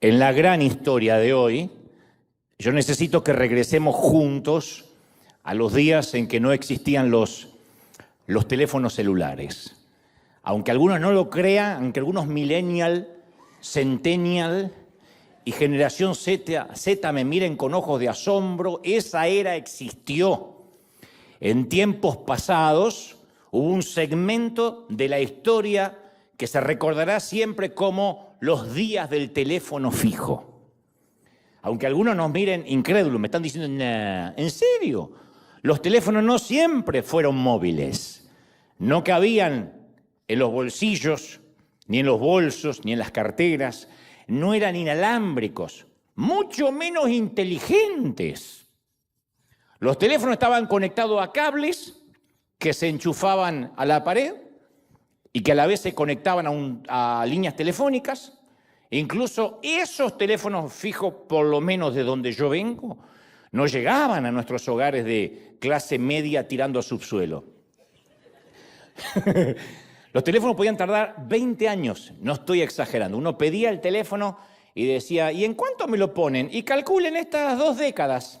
en la gran historia de hoy, yo necesito que regresemos juntos a los días en que no existían los teléfonos celulares. Aunque algunos no lo crean, aunque algunos millennial, centennial y generación Z me miren con ojos de asombro, esa era existió. En tiempos pasados hubo un segmento de la historia que se recordará siempre como los días del teléfono fijo. Aunque algunos nos miren incrédulos, me están diciendo, nah, ¿en serio? Los teléfonos no siempre fueron móviles. No cabían en los bolsillos, ni en los bolsos, ni en las carteras. No eran inalámbricos, mucho menos inteligentes. Los teléfonos estaban conectados a cables que se enchufaban a la pared y que a la vez se conectaban a líneas telefónicas. Incluso esos teléfonos fijos, por lo menos de donde yo vengo, no llegaban a nuestros hogares de clase media tirando a subsuelo. Los teléfonos podían tardar 20 años, no estoy exagerando. Uno pedía el teléfono y decía, ¿y en cuánto me lo ponen? Y calculen estas 2 décadas.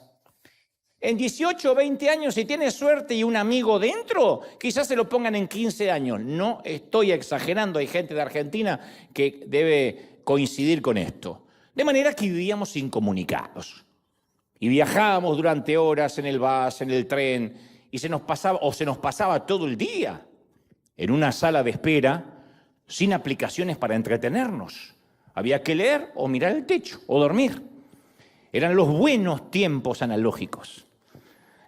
En 18 o 20 años, si tiene suerte y un amigo dentro, quizás se lo pongan en 15 años. No estoy exagerando, hay gente de Argentina que debe coincidir con esto. De manera que vivíamos incomunicados. Y viajábamos durante horas en el bus, en el tren, y se nos pasaba todo el día en una sala de espera sin aplicaciones para entretenernos. Había que leer o mirar el techo o dormir. Eran los buenos tiempos analógicos.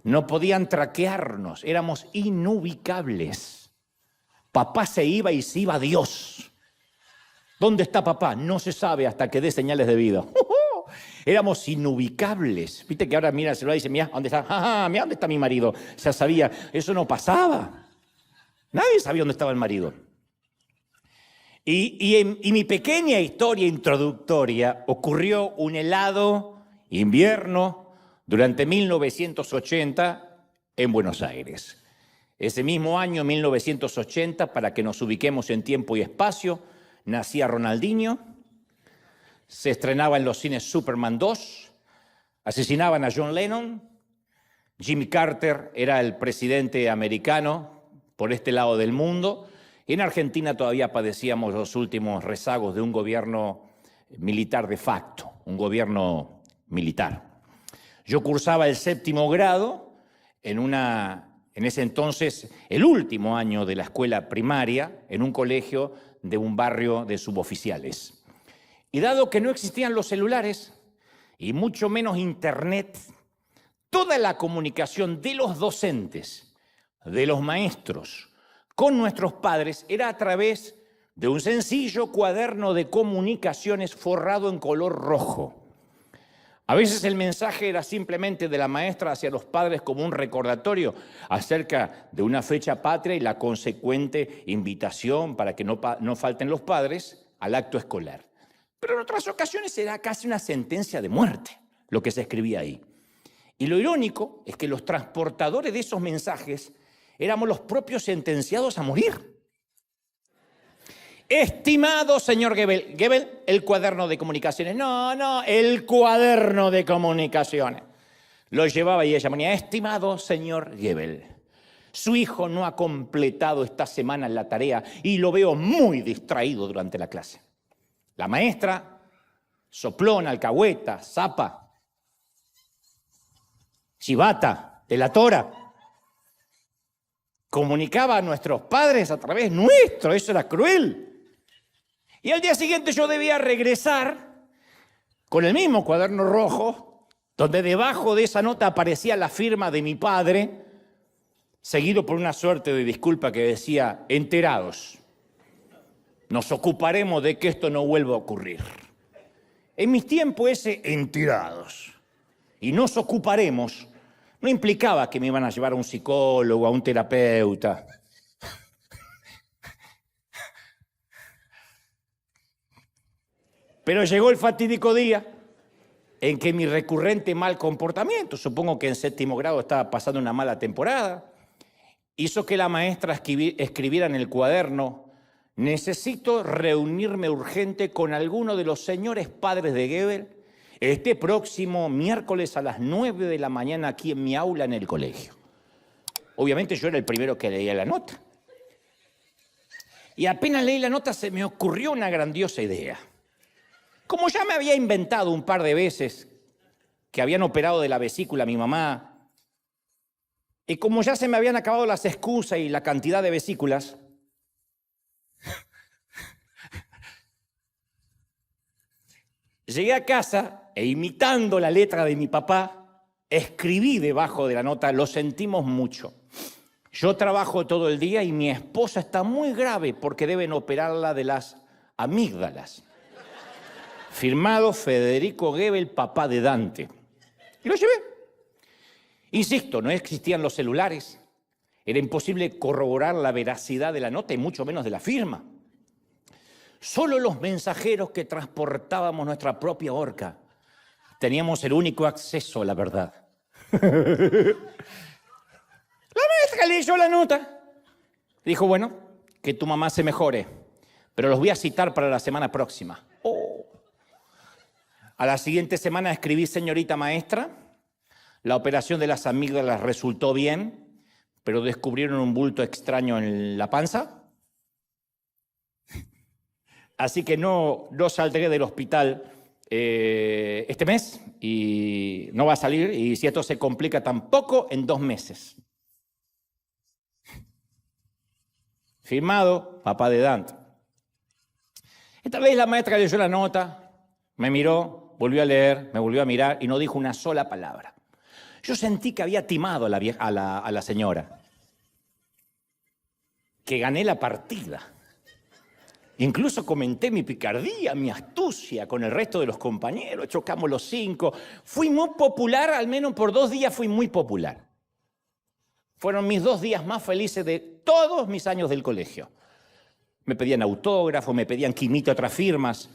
No podían traquearnos, éramos inubicables. Papá se iba y se iba Dios. ¿Dónde está papá? No se sabe hasta que dé señales de vida. Éramos inubicables. Viste que ahora mira el celular y dice, mira, ¿dónde está? Mira, ¿dónde está mi marido? Ya sabía, eso no pasaba. Nadie sabía dónde estaba el marido. Y mi pequeña historia introductoria ocurrió un helado invierno durante 1980 en Buenos Aires. Ese mismo año, 1980, para que nos ubiquemos en tiempo y espacio, nacía Ronaldinho, se estrenaba en los cines Superman 2, asesinaban a John Lennon, Jimmy Carter era el presidente americano por este lado del mundo, y en Argentina todavía padecíamos los últimos rezagos de un gobierno militar de facto, un gobierno militar. Yo cursaba el 7º grado en ese entonces, el último año de la escuela primaria, en un colegio de un barrio de suboficiales. Y dado que no existían los celulares, y mucho menos internet, toda la comunicación de los docentes, de los maestros, con nuestros padres, era a través de un sencillo cuaderno de comunicaciones forrado en color rojo. A veces el mensaje era simplemente de la maestra hacia los padres como un recordatorio acerca de una fecha patria y la consecuente invitación para que no falten los padres al acto escolar. Pero en otras ocasiones era casi una sentencia de muerte lo que se escribía ahí. Y lo irónico es que los transportadores de esos mensajes éramos los propios sentenciados a morir. Estimado señor Goebbels, Goebbels, el cuaderno de comunicaciones. No, el cuaderno de comunicaciones. Lo llevaba y ella ponía, estimado señor Goebbels, su hijo no ha completado esta semana la tarea y lo veo muy distraído durante la clase. La maestra, soplona, alcahueta, zapa, chivata, delatora, comunicaba a nuestros padres a través nuestro, eso era cruel. Y al día siguiente yo debía regresar con el mismo cuaderno rojo, donde debajo de esa nota aparecía la firma de mi padre, seguido por una suerte de disculpa que decía, enterados, nos ocuparemos de que esto no vuelva a ocurrir. En mis tiempos ese enterados y nos ocuparemos no implicaba que me iban a llevar a un psicólogo, a un terapeuta. Pero llegó el fatídico día en que mi recurrente mal comportamiento, supongo que en 7º grado estaba pasando una mala temporada, hizo que la maestra escribiera en el cuaderno necesito reunirme urgente con alguno de los señores padres de Goebbels este próximo miércoles a las 9 de la mañana aquí en mi aula en el colegio. Obviamente yo era el primero que leía la nota. Y apenas leí la nota se me ocurrió una grandiosa idea. Como ya me había inventado un par de veces que habían operado de la vesícula a mi mamá, y como ya se me habían acabado las excusas y la cantidad de vesículas, llegué a casa e imitando la letra de mi papá, escribí debajo de la nota: lo sentimos mucho. Yo trabajo todo el día y mi esposa está muy grave porque deben operarla de las amígdalas. Firmado Federico Goebbels, papá de Dante. Y lo llevé. Insisto, no existían los celulares. Era imposible corroborar la veracidad de la nota y mucho menos de la firma. Solo los mensajeros que transportábamos nuestra propia horca teníamos el único acceso a la verdad. La maestra leyó la nota. Dijo, bueno, que tu mamá se mejore, pero los voy a citar para la semana próxima. Oh. A la siguiente semana escribí: señorita maestra, la operación de las amígdalas resultó bien, pero descubrieron un bulto extraño en la panza. Así que no saldré del hospital este mes y no va a salir, y si esto se complica tampoco en 2 meses. Firmado, papá de Dante. Esta vez la maestra leyó la nota, me miró, volvió a leer, me volvió a mirar y no dijo una sola palabra. Yo sentí que había timado a la señora, que gané la partida. Incluso comenté mi picardía, mi astucia con el resto de los compañeros, chocamos los 5. Fui muy popular, al menos por 2 días fui muy popular. Fueron mis 2 días más felices de todos mis años del colegio. Me pedían autógrafo, me pedían que imite otras firmas,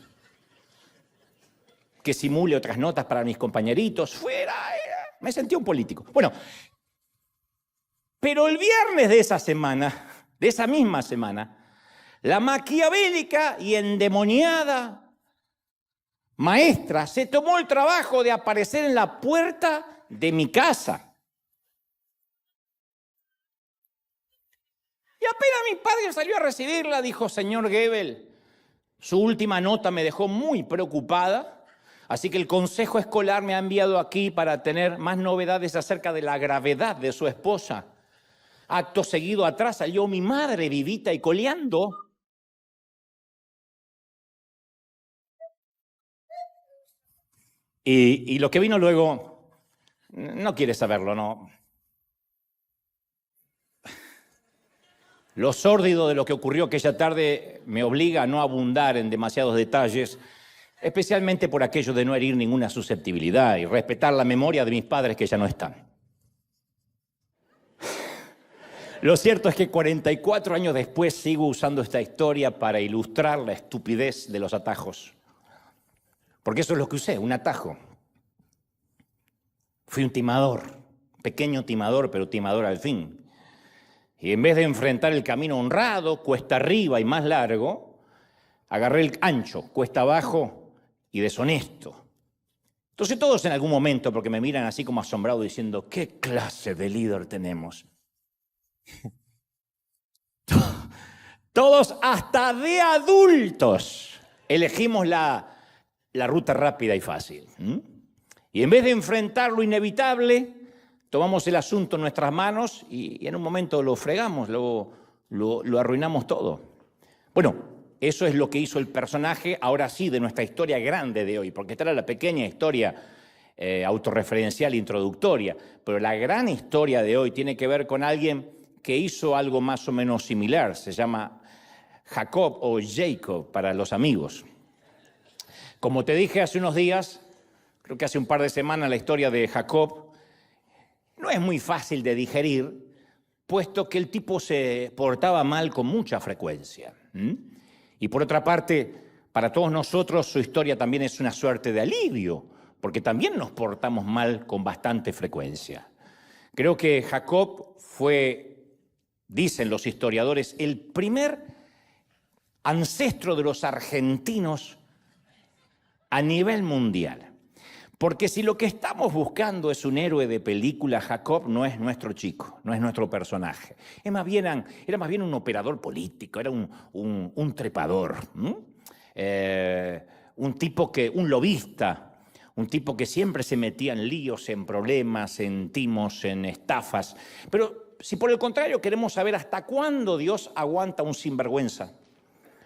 que simule otras notas para mis compañeritos. Me sentí un político. Bueno, pero el viernes de esa misma semana, la maquiavélica y endemoniada maestra se tomó el trabajo de aparecer en la puerta de mi casa. Y apenas mi padre salió a recibirla, dijo: señor Goebbels, su última nota me dejó muy preocupada, así que el consejo escolar me ha enviado aquí para tener más novedades acerca de la gravedad de su esposa. Acto seguido atrás salió mi madre vivita y coleando. Y lo que vino luego, no quiere saberlo, ¿no? Lo sórdido de lo que ocurrió aquella tarde me obliga a no abundar en demasiados detalles, especialmente por aquello de no herir ninguna susceptibilidad y respetar la memoria de mis padres que ya no están. Lo cierto es que 44 años después sigo usando esta historia para ilustrar la estupidez de los atajos. Porque eso es lo que usé, un atajo. Fui un timador, pequeño timador, pero timador al fin. Y en vez de enfrentar el camino honrado, cuesta arriba y más largo, agarré el ancho, cuesta abajo y deshonesto. Entonces todos en algún momento, porque me miran así como asombrados diciendo, ¿qué clase de líder tenemos? Todos, hasta de adultos, elegimos la ruta rápida y fácil. Y en vez de enfrentar lo inevitable, tomamos el asunto en nuestras manos y en un momento lo fregamos, lo arruinamos todo. Bueno, eso es lo que hizo el personaje, ahora sí, de nuestra historia grande de hoy, porque esta era la pequeña historia autorreferencial introductoria, pero la gran historia de hoy tiene que ver con alguien que hizo algo más o menos similar. Se llama Jacob o Jacob para los amigos. Como te dije hace unos días, creo que hace un par de semanas, la historia de Jacob no es muy fácil de digerir, puesto que el tipo se portaba mal con mucha frecuencia. Y por otra parte, para todos nosotros su historia también es una suerte de alivio, porque también nos portamos mal con bastante frecuencia. Creo que Jacob fue, dicen los historiadores, el primer ancestro de los argentinos a nivel mundial. Porque si lo que estamos buscando es un héroe de película, Jacob no es nuestro chico, no es nuestro personaje. Era más bien un operador político, era un trepador, un lobista, un tipo que siempre se metía en líos, en problemas, en timos, en estafas. Pero si por el contrario queremos saber hasta cuándo Dios aguanta a un sinvergüenza,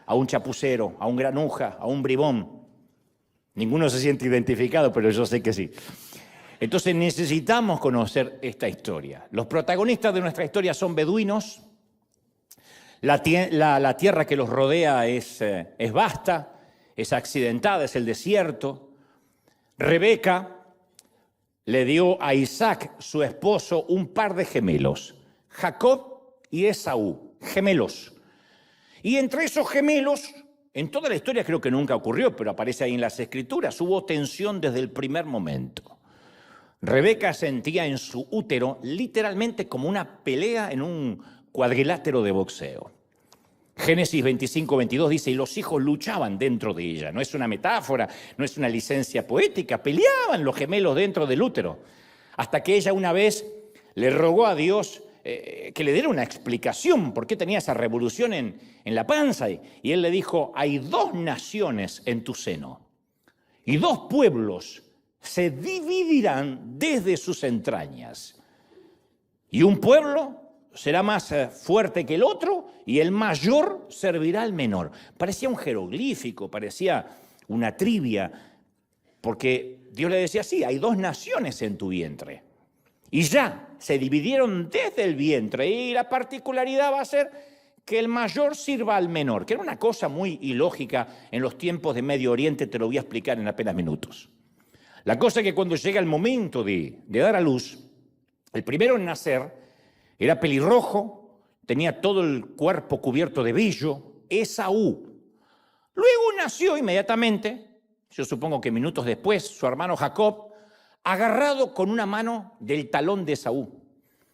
a un chapucero, a un granuja, a un bribón, ninguno se siente identificado, pero yo sé que sí. Entonces necesitamos conocer esta historia. Los protagonistas de nuestra historia son beduinos. La tierra que los rodea es vasta, es accidentada, es el desierto. Rebeca le dio a Isaac, su esposo, un par de gemelos, Jacob y Esaú, gemelos. Y entre esos gemelos, en toda la historia creo que nunca ocurrió, pero aparece ahí en las Escrituras, hubo tensión desde el primer momento. Rebeca sentía en su útero literalmente como una pelea en un cuadrilátero de boxeo. Génesis 25-22 dice, y los hijos luchaban dentro de ella. No es una metáfora, no es una licencia poética, peleaban los gemelos dentro del útero. Hasta que ella una vez le rogó a Dios que le diera una explicación por qué tenía esa revolución en la panza. Y él le dijo, hay 2 naciones en tu seno y 2 pueblos se dividirán desde sus entrañas. Y un pueblo será más fuerte que el otro y el mayor servirá al menor. Parecía un jeroglífico, parecía una trivia, porque Dios le decía, sí, hay 2 naciones en tu vientre. Y ya se dividieron desde el vientre y la particularidad va a ser que el mayor sirva al menor, que era una cosa muy ilógica en los tiempos de Medio Oriente, te lo voy a explicar en apenas minutos. La cosa es que cuando llega el momento de dar a luz, el primero en nacer era pelirrojo, tenía todo el cuerpo cubierto de vello, Esaú. Luego nació inmediatamente, yo supongo que minutos después, su hermano Jacob, agarrado con una mano del talón de Esaú,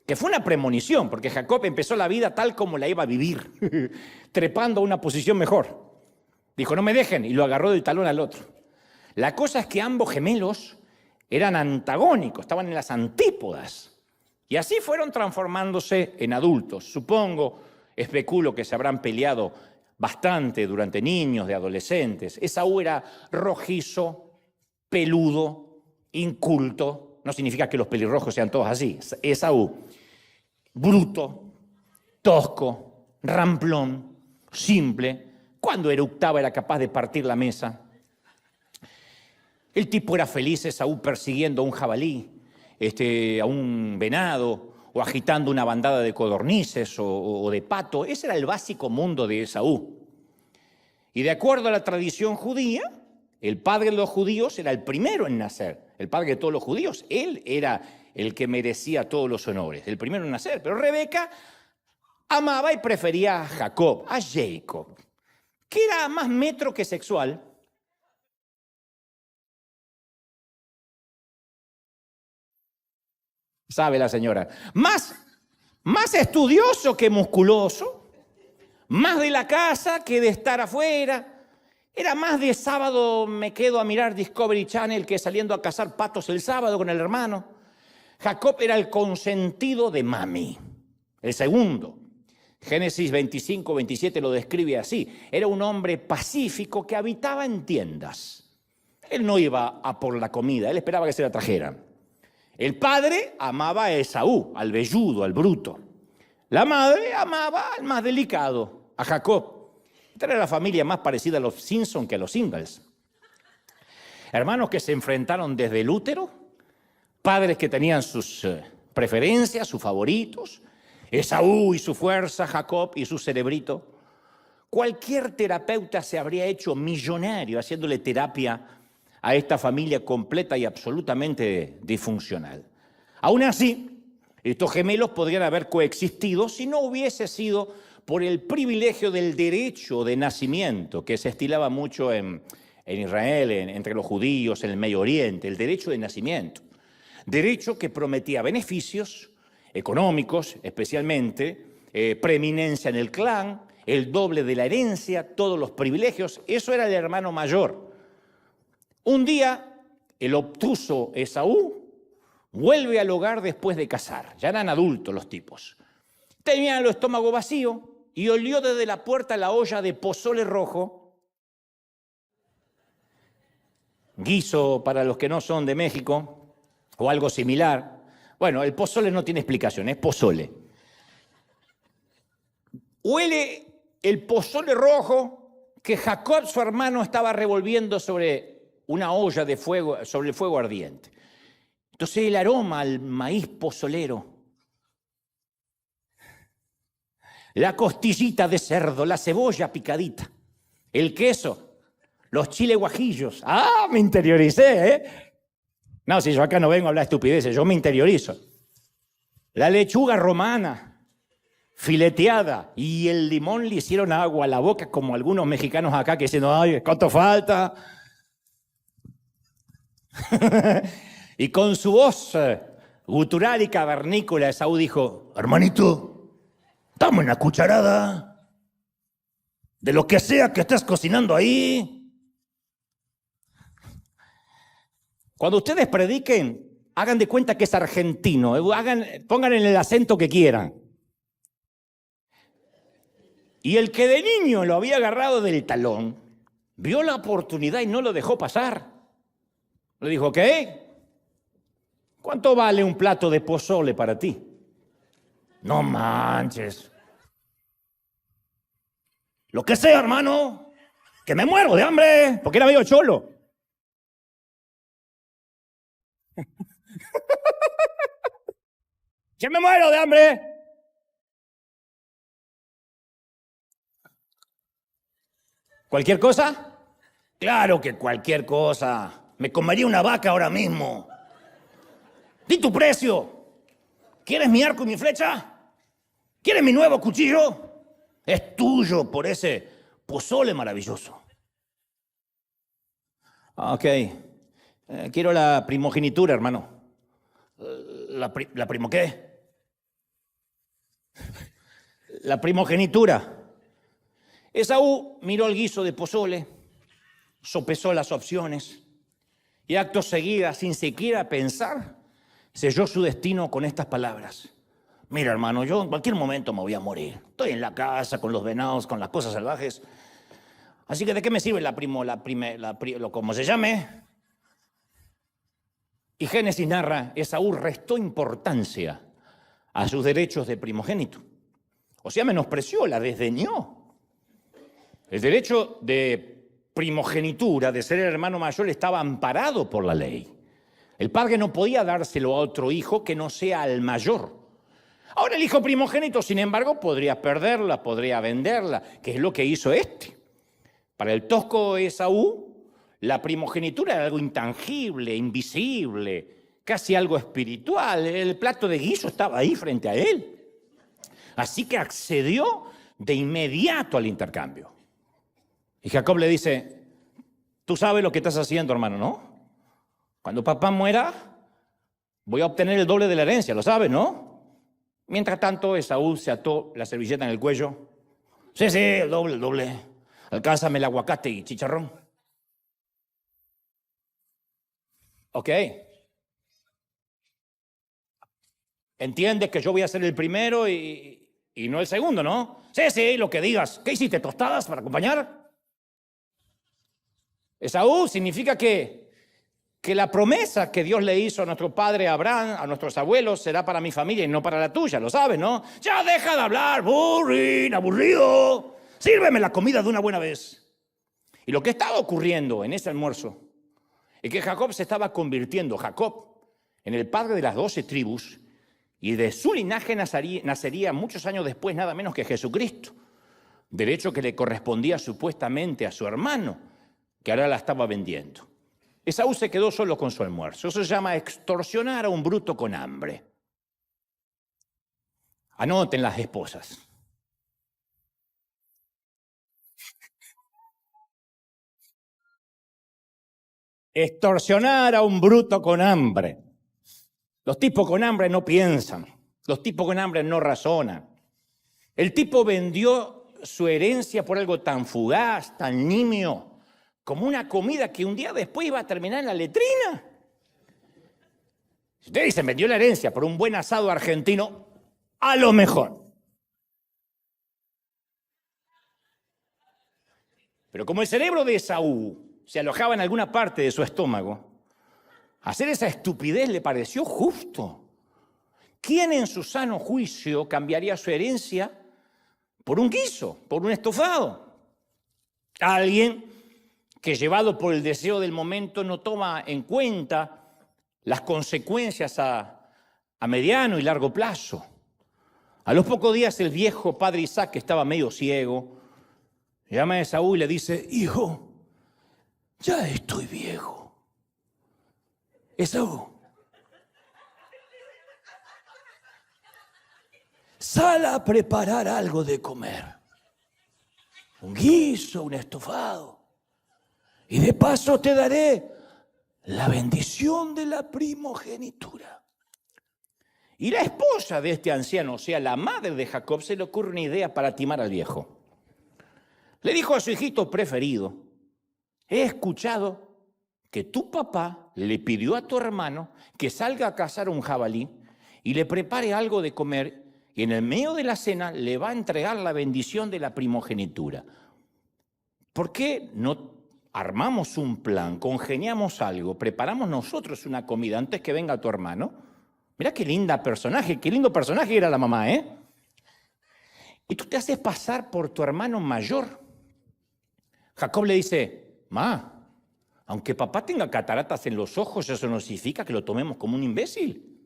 que fue una premonición, porque Jacob empezó la vida tal como la iba a vivir, trepando a una posición mejor. Dijo, no me dejen, y lo agarró del talón al otro. La cosa es que ambos gemelos eran antagónicos, estaban en las antípodas, y así fueron transformándose en adultos. Supongo, especulo que se habrán peleado bastante durante niños, de adolescentes. Esaú era rojizo, peludo, inculto, no significa que los pelirrojos sean todos así. Esaú, bruto, tosco, ramplón, simple. Cuando eructaba era capaz de partir la mesa. El tipo era feliz, Esaú, persiguiendo a un jabalí, a un venado, o agitando una bandada de codornices o de pato. Ese era el básico mundo de Esaú. Y de acuerdo a la tradición judía, el padre de los judíos era el primero en nacer, el padre de todos los judíos. Él era el que merecía todos los honores, el primero en nacer. Pero Rebeca amaba y prefería a Jacob, a Jacob, que era más metro que sexual. Sabe la señora. Más estudioso que musculoso, más de la casa que de estar afuera. Era más de sábado me quedo a mirar Discovery Channel que saliendo a cazar patos el sábado con el hermano. Jacob era el consentido de mami, el segundo. Génesis 25-27 lo describe así. Era un hombre pacífico que habitaba en tiendas. Él no iba a por la comida, él esperaba que se la trajeran. El padre amaba a Esaú, al velludo, al bruto. La madre amaba al más delicado, a Jacob. Esta era la familia más parecida a los Simpson que a los Ingalls. Hermanos que se enfrentaron desde el útero, padres que tenían sus preferencias, sus favoritos, Esaú y su fuerza, Jacob y su cerebrito. Cualquier terapeuta se habría hecho millonario haciéndole terapia a esta familia completa y absolutamente disfuncional. Aún así, estos gemelos podrían haber coexistido si no hubiese sido por el privilegio del derecho de nacimiento que se estilaba mucho en Israel, entre los judíos, en el Medio Oriente, el derecho de nacimiento. Derecho que prometía beneficios económicos, especialmente, preeminencia en el clan, el doble de la herencia, todos los privilegios. Eso era el hermano mayor. Un día, el obtuso Esaú vuelve al hogar después de cazar. Ya eran adultos los tipos. Tenían el estómago vacío y olió desde la puerta la olla de pozole rojo. Guiso para los que no son de México, o algo similar. Bueno, el pozole no tiene explicación, es pozole. Huele el pozole rojo que Jacob, su hermano, estaba revolviendo sobre una olla de fuego, sobre el fuego ardiente. Entonces el aroma al maíz pozolero, la costillita de cerdo, la cebolla picadita, el queso, los chiles guajillos. ¡Ah, me interioricé, eh! No, si yo acá no vengo a hablar estupideces, yo me interiorizo. La lechuga romana, fileteada, y el limón le hicieron agua a la boca, como algunos mexicanos acá que dicen, ¡ay, cuánto falta! Y con su voz gutural y cavernícola, Esaú dijo, hermanito, dame una cucharada de lo que sea que estés cocinando ahí. Cuando ustedes prediquen, hagan de cuenta que es argentino, pongan en el acento que quieran. Y el que de niño lo había agarrado del talón, vio la oportunidad y no lo dejó pasar. Le dijo, ¿qué? ¿Cuánto vale un plato de pozole para ti? No manches. Lo que sea, hermano, que me muero de hambre, porque era medio cholo. ¡Que me muero de hambre! ¿Cualquier cosa? Claro que cualquier cosa. Me comería una vaca ahora mismo. Di tu precio. ¿Quieres mi arco y mi flecha? ¿Quieres mi nuevo cuchillo? Es tuyo por ese pozole maravilloso. Ok. Quiero la primogenitura, hermano. ¿La primo qué? La primogenitura. Esaú miró el guiso de pozole, sopesó las opciones y acto seguida, sin siquiera pensar, selló su destino con estas palabras. Mira, hermano, yo en cualquier momento me voy a morir. Estoy en la casa con los venados, con las cosas salvajes. Así que ¿de qué me sirve como se llame? Y Génesis narra, Esaú restó importancia a sus derechos de primogénito. O sea, menospreció, la desdeñó. El derecho de primogenitura, de ser el hermano mayor, estaba amparado por la ley. El padre no podía dárselo a otro hijo que no sea al mayor. Ahora el hijo primogénito, sin embargo, podría perderla, podría venderla, que es lo que hizo este. Para el tosco Esaú, la primogenitura era algo intangible, invisible, casi algo espiritual. El plato de guiso estaba ahí frente a él. Así que accedió de inmediato al intercambio. Y Jacob le dice, tú sabes lo que estás haciendo, hermano, ¿no? Cuando papá muera, voy a obtener el doble de la herencia, lo sabes, ¿no? Mientras tanto, Esaú se ató la servilleta en el cuello. Sí, el doble, el doble. Alcánzame el aguacate y chicharrón. Ok. Entiendes que yo voy a ser el primero y no el segundo, ¿no? Sí, lo que digas. ¿Qué hiciste, tostadas para acompañar? Esaú significa que la promesa que Dios le hizo a nuestro padre Abraham, a nuestros abuelos, será para mi familia y no para la tuya, lo sabes, ¿no? Ya deja de hablar, aburrido. Sírveme la comida de una buena vez. Y lo que estaba ocurriendo en ese almuerzo es que Jacob se estaba convirtiendo, en el padre de las 12 tribus, y de su linaje nacería muchos años después nada menos que Jesucristo, derecho que le correspondía supuestamente a su hermano, que ahora la estaba vendiendo. Esaú se quedó solo con su almuerzo. Eso se llama extorsionar a un bruto con hambre. Anoten las esposas. Extorsionar a un bruto con hambre. Los tipos con hambre no piensan. Los tipos con hambre no razonan. El tipo vendió su herencia por algo tan fugaz, tan nimio, como una comida que un día después iba a terminar en la letrina. Si ustedes dicen, vendió la herencia por un buen asado argentino, a lo mejor. Pero como el cerebro de Esaú se alojaba en alguna parte de su estómago, hacer esa estupidez le pareció justo. ¿Quién en su sano juicio cambiaría su herencia por un guiso, por un estofado? Alguien que, llevado por el deseo del momento, no toma en cuenta las consecuencias a mediano y largo plazo. A los pocos días el viejo padre Isaac, que estaba medio ciego, llama a Esaú y le dice: hijo, ya estoy viejo. Esaú, sal a preparar algo de comer. Un guiso, un estofado. Y de paso te daré la bendición de la primogenitura. Y la esposa de este anciano, o sea, la madre de Jacob, se le ocurre una idea para timar al viejo. Le dijo a su hijito preferido: he escuchado que tu papá le pidió a tu hermano que salga a cazar un jabalí y le prepare algo de comer, y en el medio de la cena le va a entregar la bendición de la primogenitura. ¿Por qué no armamos un plan, congeniamos algo, preparamos nosotros una comida antes que venga tu hermano? Mirá qué lindo personaje era la mamá, ¿eh? Y tú te haces pasar por tu hermano mayor. Jacob le dice: ma, aunque papá tenga cataratas en los ojos, eso no significa que lo tomemos como un imbécil.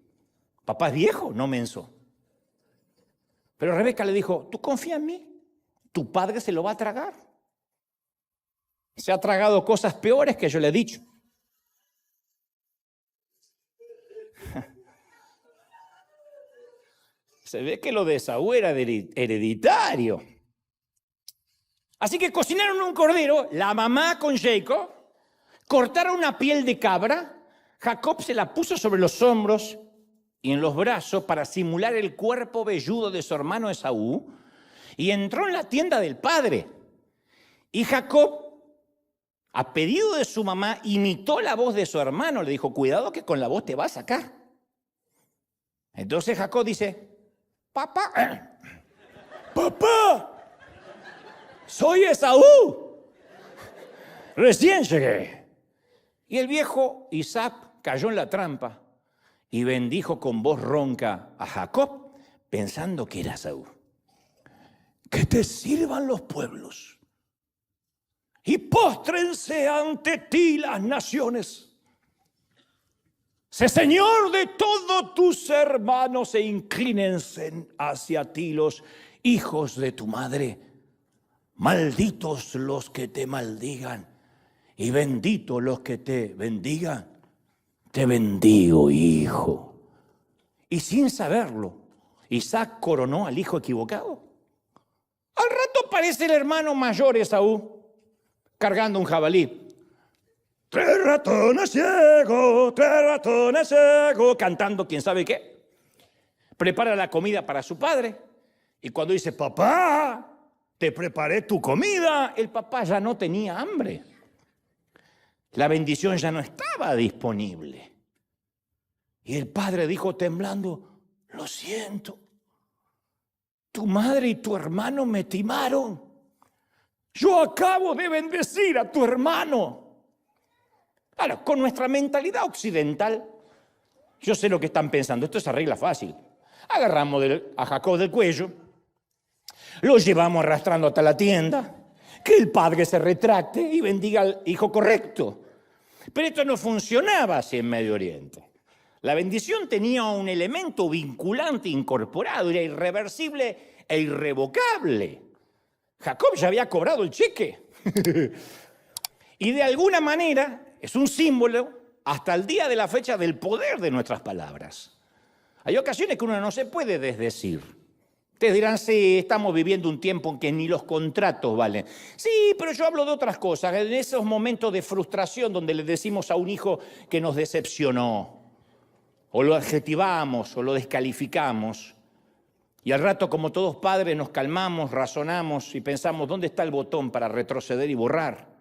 Papá es viejo, no menso. Pero Rebeca le dijo: tú confía en mí, tu padre se lo va a tragar. Se ha tragado cosas peores que yo le he dicho. Se ve que lo de Esaú era hereditario. Así que cocinaron un cordero, la mamá con Jacob, cortaron una piel de cabra, Jacob se la puso sobre los hombros y en los brazos para simular el cuerpo velludo de su hermano Esaú, y entró en la tienda del padre. Y Jacob, a pedido de su mamá, imitó la voz de su hermano. Le dijo: cuidado que con la voz te va a sacar. Entonces Jacob dice: papá, soy Esaú, recién llegué. Y el viejo Isaac cayó en la trampa y bendijo con voz ronca a Jacob, pensando que era Esaú. Que te sirvan los pueblos y póstrense ante ti las naciones. Sé Señor de todos tus hermanos e inclínense hacia ti los hijos de tu madre. Malditos los que te maldigan y benditos los que te bendigan. Te bendigo, hijo. Y sin saberlo, Isaac coronó al hijo equivocado. Al rato aparece el hermano mayor Esaú cargando un jabalí. 3 ratones ciegos, 3 ratones ciegos, cantando quién sabe qué. Prepara la comida para su padre y cuando dice: papá, te preparé tu comida, el papá ya no tenía hambre. La bendición ya no estaba disponible. Y el padre dijo temblando: lo siento, tu madre y tu hermano me timaron. Yo acabo de bendecir a tu hermano. Claro, con nuestra mentalidad occidental, yo sé lo que están pensando. Esto se arregla fácil. Agarramos a Jacob del cuello, lo llevamos arrastrando hasta la tienda, que el padre se retracte y bendiga al hijo correcto. Pero esto no funcionaba así en Medio Oriente. La bendición tenía un elemento vinculante incorporado, era irreversible e irrevocable. Jacob ya había cobrado el cheque. Y de alguna manera es un símbolo hasta el día de la fecha del poder de nuestras palabras. Hay ocasiones que uno no se puede desdecir. Ustedes dirán: sí, estamos viviendo un tiempo en que ni los contratos valen. Sí, pero yo hablo de otras cosas, en esos momentos de frustración donde le decimos a un hijo que nos decepcionó, o lo adjetivamos, o lo descalificamos. Y al rato, como todos padres, nos calmamos, razonamos y pensamos, ¿dónde está el botón para retroceder y borrar?